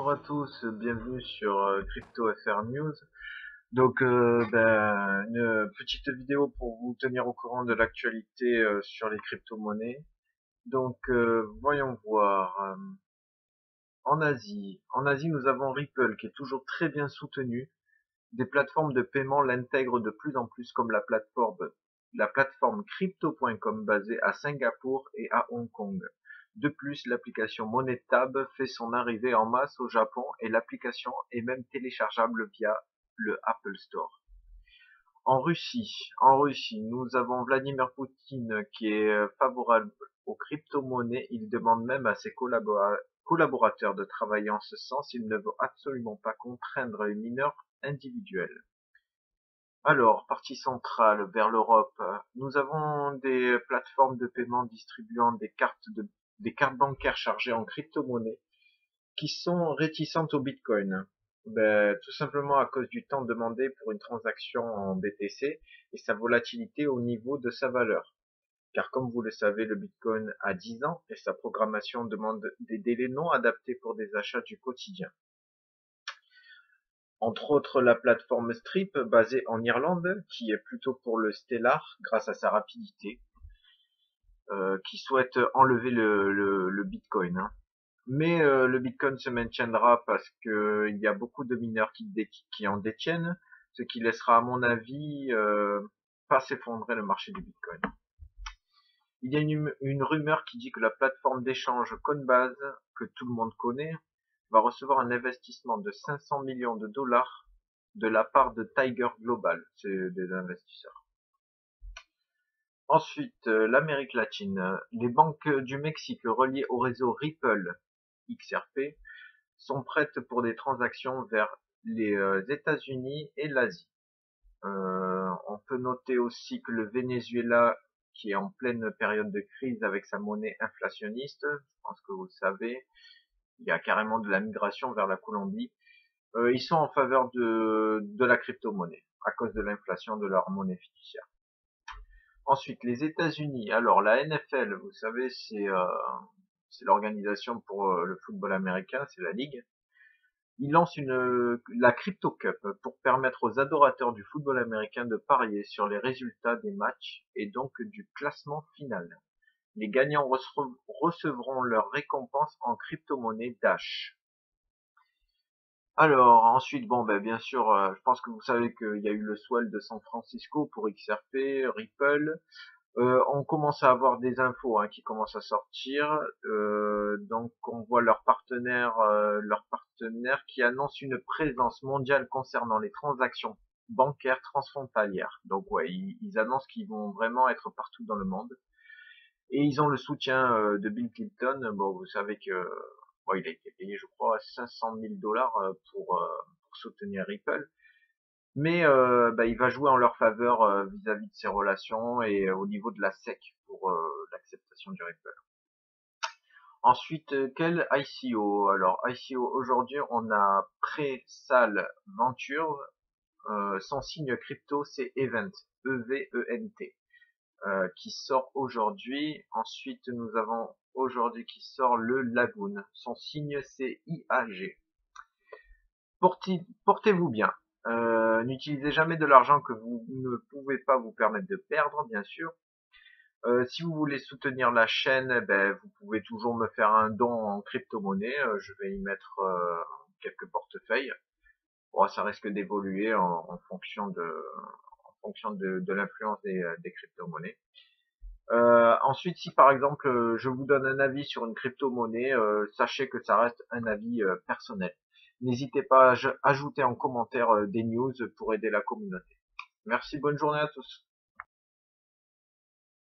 bonjour à tous, bienvenue sur Crypto FR News. Donc, une petite vidéo pour vous tenir au courant de l'actualité sur les crypto-monnaies. Donc, voyons voir. En Asie, nous avons Ripple qui est toujours très bien soutenu. Des plateformes de paiement l'intègrent de plus en plus comme la plateforme crypto.com basée à Singapour et à Hong Kong. De plus, l'application MoneyTab fait son arrivée en masse au Japon et l'application est même téléchargeable via le Apple Store. En Russie, nous avons Vladimir Poutine qui est favorable aux crypto-monnaies. Il demande même à ses collaborateurs de travailler en ce sens. Il ne veut absolument pas contraindre les mineurs individuels. Alors, partie centrale vers l'Europe, nous avons des plateformes de paiement distribuant des cartes bancaires chargées en crypto-monnaie qui sont réticentes au Bitcoin. Tout simplement à cause du temps demandé pour une transaction en BTC et sa volatilité au niveau de sa valeur. Car comme vous le savez, le Bitcoin a 10 ans et sa programmation demande des délais non adaptés pour des achats du quotidien. Entre autres, la plateforme Strip, basée en Irlande, qui est plutôt pour le Stellar grâce à sa rapidité, qui souhaite enlever le Bitcoin. Mais le Bitcoin se maintiendra parce que il y a beaucoup de mineurs qui en détiennent, ce qui laissera, à mon avis, pas s'effondrer le marché du Bitcoin. Il y a une rumeur qui dit que la plateforme d'échange Coinbase, que tout le monde connaît, va recevoir un investissement de 500 millions de dollars de la part de Tiger Global, c'est des investisseurs. Ensuite, l'Amérique latine. Les banques du Mexique reliées au réseau Ripple, XRP, sont prêtes pour des transactions vers les États-Unis et l'Asie. On peut noter aussi que le Venezuela, qui est en pleine période de crise avec sa monnaie inflationniste, je pense que vous le savez, il y a carrément de la migration vers la Colombie, ils sont en faveur de la crypto-monnaie à cause de l'inflation de leur monnaie fiduciaire. Ensuite, les États-Unis. Alors, la NFL, vous savez, c'est l'organisation pour le football américain, c'est la ligue. Ils lancent la Crypto Cup pour permettre aux adorateurs du football américain de parier sur les résultats des matchs et donc du classement final. Les gagnants recevront leur récompense en crypto-monnaie Dash. Alors ensuite, bien sûr, je pense que vous savez qu'il y a eu le swell de San Francisco pour XRP, Ripple. On commence à avoir des infos qui commencent à sortir. Donc on voit leurs partenaires qui annoncent une présence mondiale concernant les transactions bancaires transfrontalières. Donc ouais, ils annoncent qu'ils vont vraiment être partout dans le monde. Et ils ont le soutien de Bill Clinton. Bon, vous savez que il a été payé, je crois, 500 000 dollars pour soutenir Ripple. Mais il va jouer en leur faveur vis-à-vis de ses relations et au niveau de la SEC pour l'acceptation du Ripple. Ensuite, quel ICO? Alors ICO, aujourd'hui on a Presale Venture, son signe crypto c'est Event, E-V-E-N-T, qui sort aujourd'hui. Ensuite nous avons aujourd'hui qui sort le Lagoon, son signe c'est IAG. Portez-vous bien. N'utilisez jamais de l'argent que vous ne pouvez pas vous permettre de perdre, bien sûr. Si vous voulez soutenir la chaîne, vous pouvez toujours me faire un don en crypto-monnaie. Je vais y mettre quelques portefeuilles. Bon, ça risque d'évoluer en fonction de l'influence des crypto-monnaies. Ensuite, si par exemple je vous donne un avis sur une crypto-monnaie, sachez que ça reste un avis personnel. N'hésitez pas à ajouter en commentaire des news pour aider la communauté. Merci, bonne journée à tous.